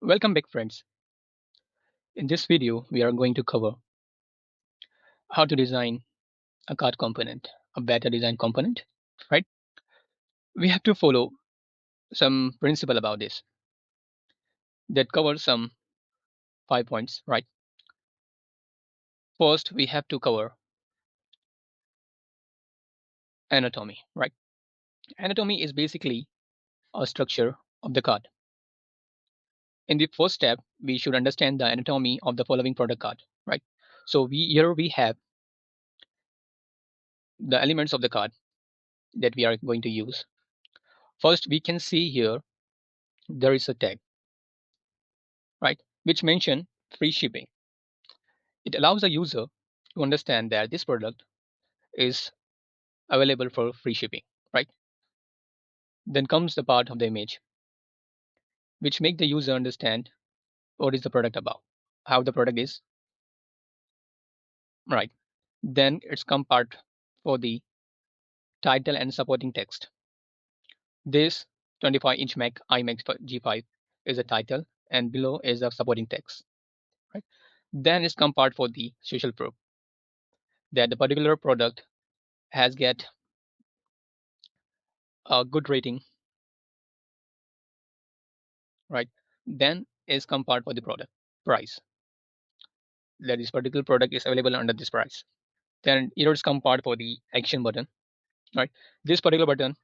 Welcome back, friends. In this video, we are going to cover how to design a card component, a better design component, right? We have to follow some principle about this that covers some 5 points, right? First, we have to cover anatomy, right? Anatomy is basically a structure of the card. In the first step, we should understand the anatomy of the following product card, right? So we have the elements of the card that we are going to use. First, we can see here there is a tag, right, which mention free shipping. It allows the user to understand that this product is available for free shipping, right? Then comes the part of the image, which make the user understand what is the product about, how the product is, right? Then it's come part for the title and supporting text. This 25-inch Mac iMac G5 is a title, and below is the supporting text, right? Then it's come part for the social proof that the particular product has get a good rating, right? Then is come part for the product price, that this particular product is available under this price. Then here's come part for the action button, right? This particular button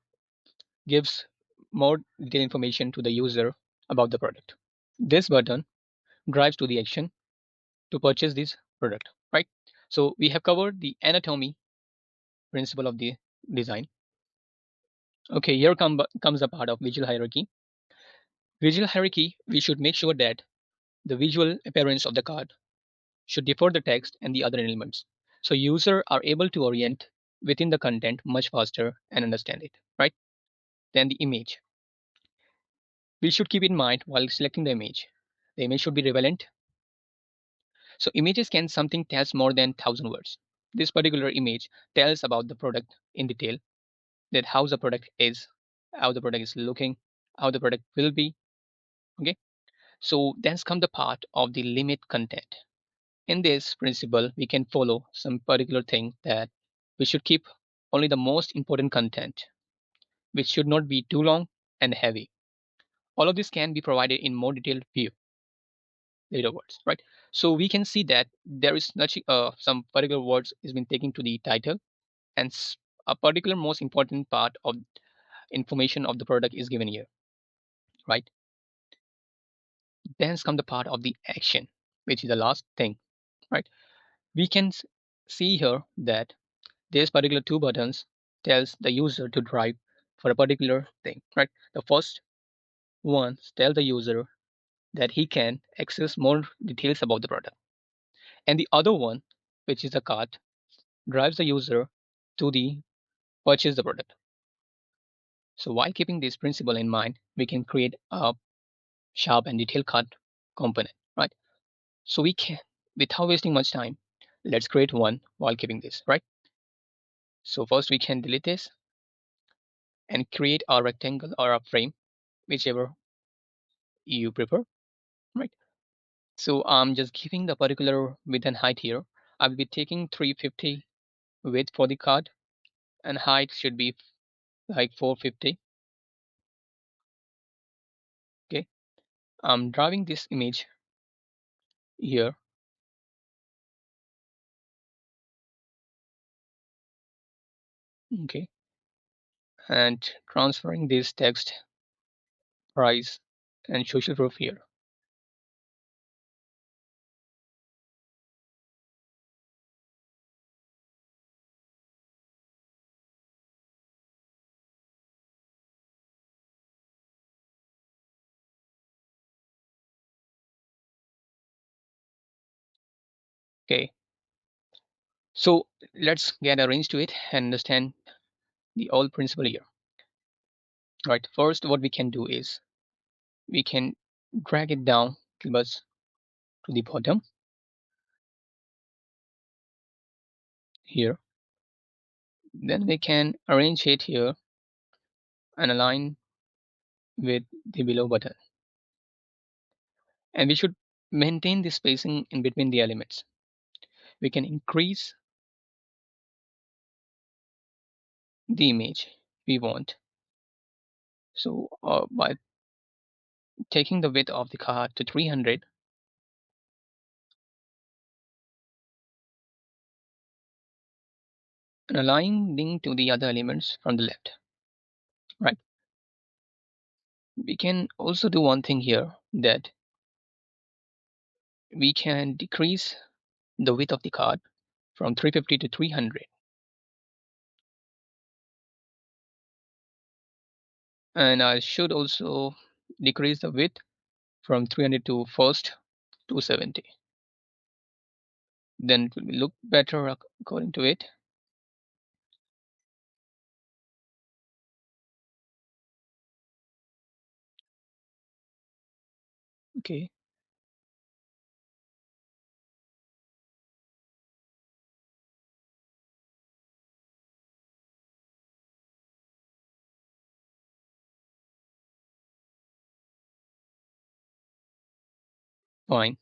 gives more detailed information to the user about the product. This button drives to the action to purchase this product, right? So we have covered the anatomy principle of the design. Okay, here comes the part of visual hierarchy. Visual hierarchy, we should make sure that the visual appearance of the card should differ the text and the other elements. So users are able to orient within the content much faster and understand it, right? Then the image. We should keep in mind while selecting the image. The image should be relevant. So images can something tells more than 1,000 words. This particular image tells about the product in detail, that how the product is, how the product is looking, how the product will be. Okay. So that's come the part of the limit content. In this principle, we can follow some particular thing that we should keep only the most important content, which should not be too long and heavy. All of this can be provided in more detailed view later words, right? So we can see that there is some particular words is been taken to the title, and a particular most important part of information of the product is given here, right? Then come the part of the action, which is the last thing, right? We can see here that this particular two buttons tells the user to drive for a particular thing, right? The first one tells the user that he can access more details about the product, and the other one, which is the cart, drives the user to the purchase the product. So while keeping this principle in mind, we can create a sharp and detailed cart component, right? So we can, without wasting much time, let's create one while keeping this, right? So first we can delete this and create a rectangle or a frame, whichever you prefer, right? So I'm just giving the particular width and height here. I'll be taking 350 width for the card, and height should be like 450. Okay, I'm driving this image here. Okay, and transferring this text, price, and social proof here. Okay, so let's get a range to it and understand the old principle here. Right, first what we can do is we can drag it down to the bottom here. Then we can arrange it here and align with the below button. And we should maintain the spacing in between the elements. We can increase the image we want. So by taking the width of the card to 300 and aligning to the other elements from the left, right? We can also do one thing here, that we can decrease the width of the card from 350 to 300, and I should also decrease the width from 300 to first 270. Then it will look better according to it. Okay, fine.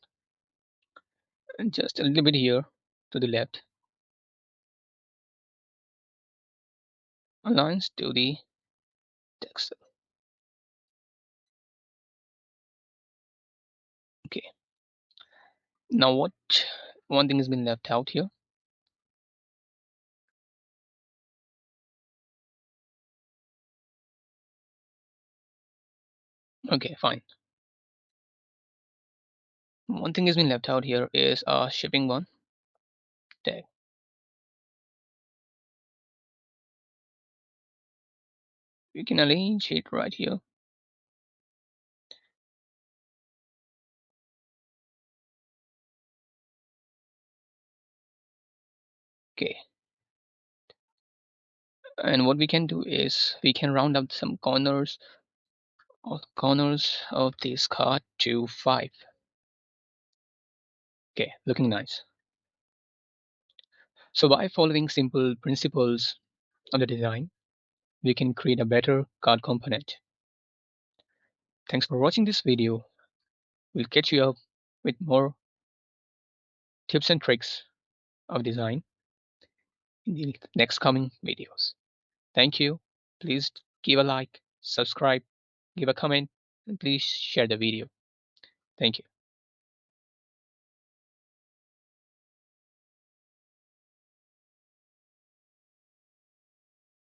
And just a little bit here to the left, aligns to the text. Okay, now what, one thing has been left out here. Okay, fine. One thing has been left out here is a shipping one tag. We can arrange it right here. Okay, and what we can do is we can round up some corners of this card to 5. Okay, looking nice. So by following simple principles of the design, we can create a better card component. Thanks for watching this video. We'll catch you up with more tips and tricks of design in the next coming videos. Thank you. Please give a like, subscribe, give a comment, and please share the video. Thank you.